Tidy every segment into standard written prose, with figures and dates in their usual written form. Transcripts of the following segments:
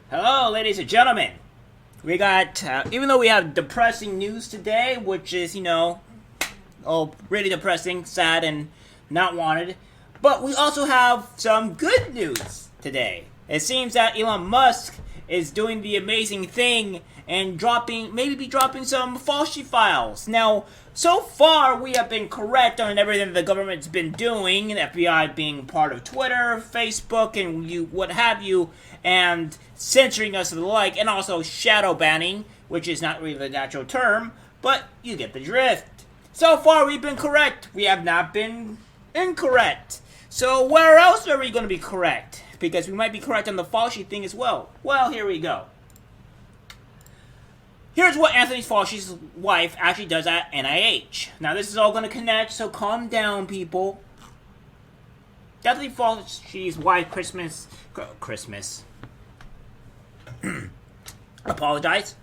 Hello, ladies and gentlemen. We got, even though we have depressing news today, which is, really depressing, sad, and not wanted, but we also have some good news today. It seems that Elon Musk is doing the amazing thing and maybe dropping some Fauci files. Now, so far we have been correct on everything that the government's been doing, the FBI being part of Twitter, Facebook, and what have you, and censoring us and the like, and also shadow banning, which is not really the natural term, but you get the drift. So far we've been correct. We have not been incorrect. So where else are we going to be correct? Because we might be correct on the Fauci thing as well. Well, here we go. Here's what Anthony Fauci's wife actually does at NIH. Now, this is all going to connect, so calm down, people. Anthony Fauci's wife, apologize.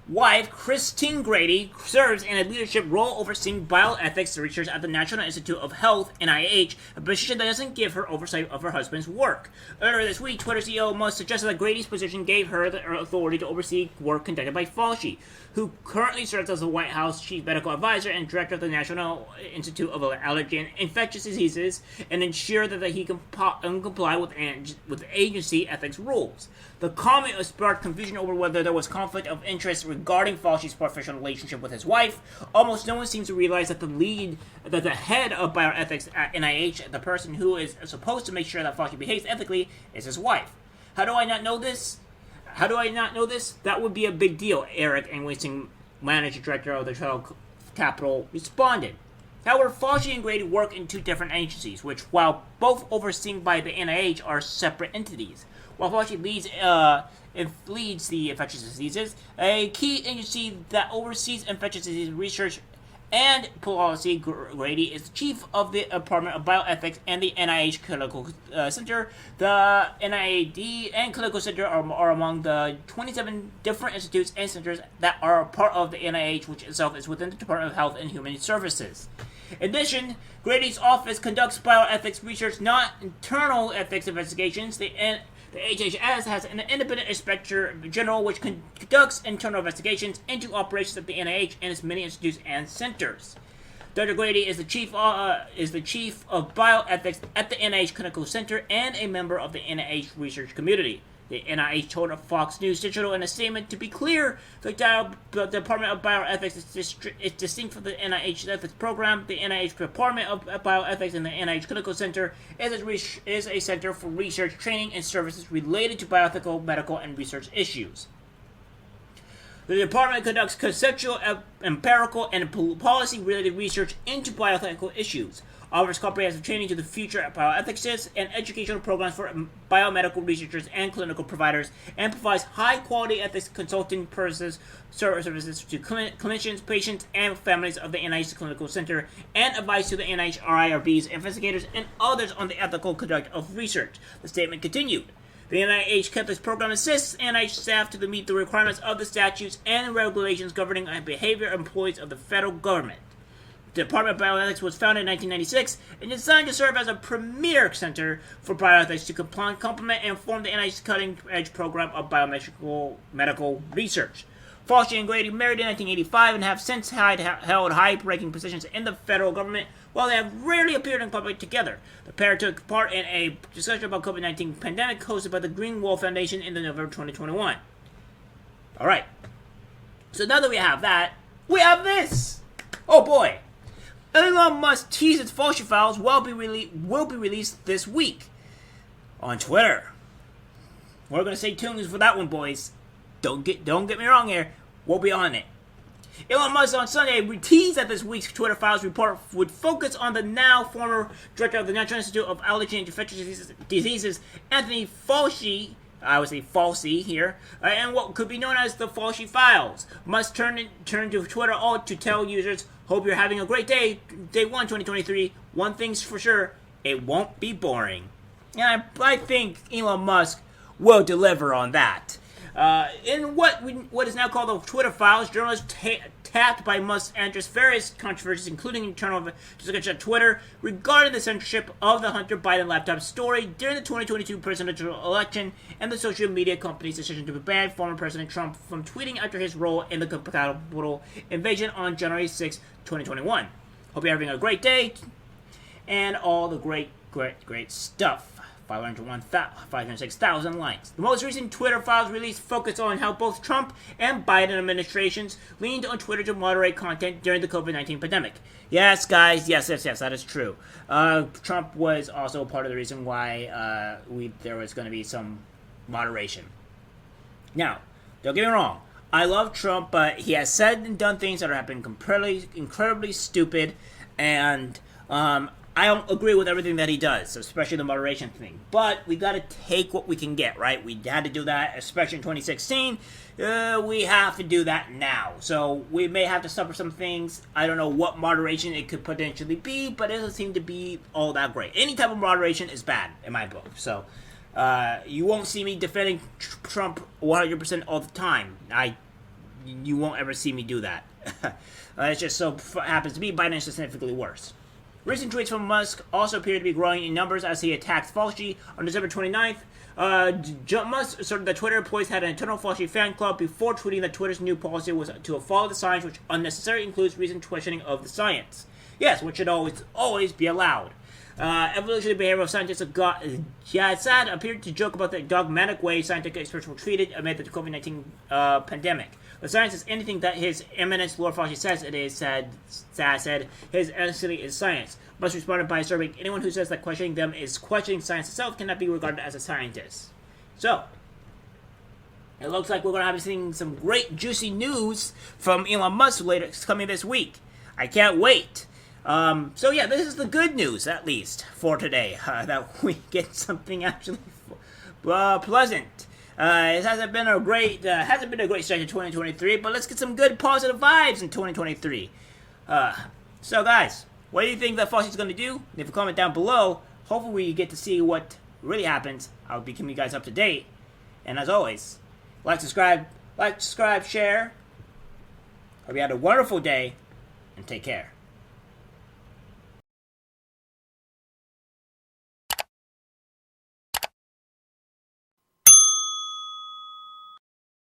Wife, Christine Grady, serves in a leadership role overseeing bioethics research at the National Institute of Health, NIH, a position that doesn't give her oversight of her husband's work. Earlier this week, Twitter CEO Musk suggested that Grady's position gave her the authority to oversee work conducted by Fauci, who currently serves as the White House chief medical advisor and director of the National Institute of Allergy and Infectious Diseases, and ensure that he can comply with agency ethics rules. The comment sparked confusion over whether there was conflict of interest regarding Fauci's professional relationship with his wife. Almost no one seems to realize that the head of bioethics at NIH, the person who is supposed to make sure that Fauci behaves ethically, is his wife. How do I not know this? That would be a big deal, Eric Engwissing, managing director of the Federal Capital, responded. However, Fauci and Grady work in two different agencies, which, while both overseen by the NIH, are separate entities. While Fauci leads the infectious diseases, a key agency that oversees infectious disease research and policy, Grady is the chief of the Department of Bioethics and the NIH Clinical Center. The NIAID and Clinical Center are among the 27 different institutes and centers that are part of the NIH, which itself is within the Department of Health and Human Services. In addition, Grady's office conducts bioethics research, not internal ethics investigations. The HHS has an independent inspector general which conducts internal investigations into operations at the NIH and its many institutes and centers. Dr. Grady is the chief of bioethics at the NIH Clinical Center and a member of the NIH research community. The NIH told Fox News Digital in a statement, to be clear, the Department of Bioethics is distinct from the NIH ethics program. The NIH Department of Bioethics and the NIH Clinical Center is a center for research, training, and services related to bioethical, medical, and research issues. The department conducts conceptual, empirical, and policy-related research into bioethical issues, offers comprehensive training to the future bioethicists and educational programs for biomedical researchers and clinical providers, and provides high-quality ethics consulting services to clinicians, patients, and families of the NIH Clinical Center, and advice to the NIH RIRBs, investigators, and others on the ethical conduct of research. The statement continued. The NIH Ethics Program assists NIH staff to meet the requirements of the statutes and regulations governing behavior of employees of the federal government. The Department of Bioethics was founded in 1996 and designed to serve as a premier center for bioethics to complement and inform the NIH's cutting-edge program of biomedical research. Fauci and Grady married in 1985 and have since held high-ranking positions in the federal government, while they have rarely appeared in public together. The pair took part in a discussion about COVID-19 pandemic hosted by the Green Wall Foundation in November 2021. Alright. So now that we have that, we have this! Oh boy! Elon Musk teases Fauci files will be released this week on Twitter. We're gonna stay tuned for that one, boys. Don't get me wrong here. We'll be on it. Elon Musk on Sunday teased that this week's Twitter Files report would focus on the now former director of the National Institute of Allergy and Infectious Diseases, Anthony Fauci. I would say Fauci here, and what could be known as the Fauci Files. Musk turned to Twitter to tell users, "Hope you're having a great day, Day 1, 2023. One thing's for sure, it won't be boring." And I think Elon Musk will deliver on that. In what is now called the Twitter files, journalists tapped by Musk enters various controversies, including internal discussion at Twitter regarding the censorship of the Hunter Biden laptop story during the 2022 presidential election and the social media company's decision to ban former President Trump from tweeting after his role in the Capitol invasion on January 6, 2021. Hope you're having a great day and all the great stuff. 506,000 likes. The most recent Twitter files release focused on how both Trump and Biden administrations leaned on Twitter to moderate content during the COVID-19 pandemic. Yes, guys, yes, that is true. Trump was also part of the reason why there was going to be some moderation. Now, don't get me wrong. I love Trump, but he has said and done things that have been incredibly stupid, and I don't agree with everything that he does, especially the moderation thing. But we got to take what we can get, right? We had to do that, especially in 2016. We have to do that now. So we may have to suffer some things. I don't know what moderation it could potentially be, but it doesn't seem to be all that great. Any type of moderation is bad in my book. So you won't see me defending Trump 100% all the time. You won't ever see me do that. It just so happens to be Biden is significantly worse. Recent tweets from Musk also appear to be growing in numbers as he attacked Fauci. On December 29th, Musk asserted that Twitter employees had an internal Fauci fan club before tweeting that Twitter's new policy was to follow the science, which unnecessarily includes recent questioning of the science. Yes, which should always be allowed. Evolutionary behavioral scientists Saad appeared to joke about the dogmatic way scientific experts were treated amid the COVID-19 pandemic. The science is anything that His Eminence Lord Fauci says it is, Saad said. His entity is science. Musk responded by asserting anyone who says that questioning them is questioning science itself cannot be regarded as a scientist. So, it looks like we're going to be seeing some great juicy news from Elon Musk later coming this week. I can't wait. So yeah, this is the good news, at least, for today, that we get something actually pleasant. It hasn't been a great stretch in 2023, but let's get some good positive vibes in 2023. So guys, what do you think that Fauci's going to do? Leave a comment down below. Hopefully we get to see what really happens. I'll be keeping you guys up to date. And as always, subscribe, share. Hope you had a wonderful day, and take care.